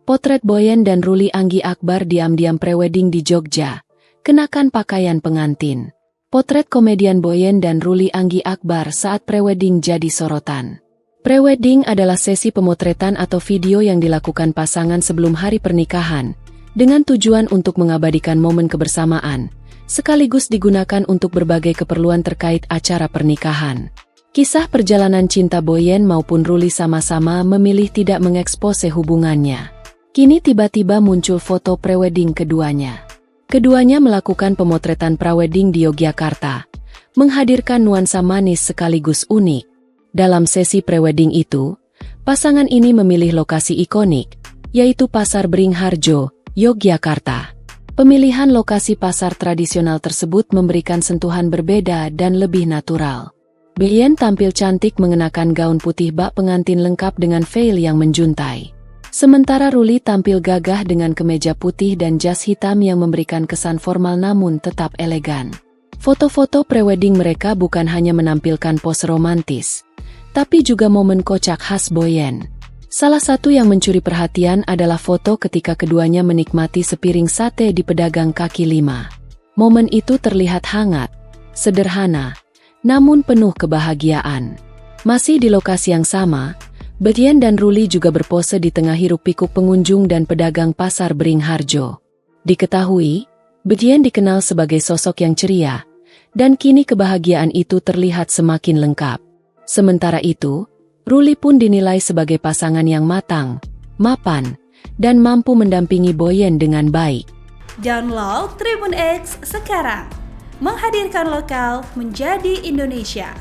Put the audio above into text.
Potret Boyen dan Ruli Anggi Akbar diam-diam prewedding di Jogja, kenakan pakaian pengantin. Potret komedian Boyen dan Ruli Anggi Akbar saat prewedding jadi sorotan. Prewedding adalah sesi pemotretan atau video yang dilakukan pasangan sebelum hari pernikahan, dengan tujuan untuk mengabadikan momen kebersamaan, sekaligus digunakan untuk berbagai keperluan terkait acara pernikahan. Kisah perjalanan cinta Boyen maupun Ruli sama-sama memilih tidak mengekspose hubungannya. Kini tiba-tiba muncul foto prewedding keduanya. Keduanya melakukan pemotretan prawedding di Yogyakarta, menghadirkan nuansa manis sekaligus unik. Dalam sesi prewedding itu, pasangan ini memilih lokasi ikonik, yaitu Pasar Beringharjo, Yogyakarta. Pemilihan lokasi pasar tradisional tersebut memberikan sentuhan berbeda dan lebih natural. Boyen tampil cantik mengenakan gaun putih bak pengantin lengkap dengan veil yang menjuntai. Sementara Ruli tampil gagah dengan kemeja putih dan jas hitam yang memberikan kesan formal namun tetap elegan. Foto-foto prewedding mereka bukan hanya menampilkan pose romantis, tapi juga momen kocak khas Boyen. Salah satu yang mencuri perhatian adalah foto ketika keduanya menikmati sepiring sate di pedagang kaki lima. Momen itu terlihat hangat, sederhana, namun penuh kebahagiaan. Masih di lokasi yang sama, Boyen dan Ruli juga berpose di tengah hiruk-pikuk pengunjung dan pedagang Pasar Beringharjo. Diketahui, Boyen dikenal sebagai sosok yang ceria, dan kini kebahagiaan itu terlihat semakin lengkap. Sementara itu, Ruli pun dinilai sebagai pasangan yang matang, mapan, dan mampu mendampingi Boyen dengan baik. Download Tribun X sekarang, menghadirkan lokal menjadi Indonesia.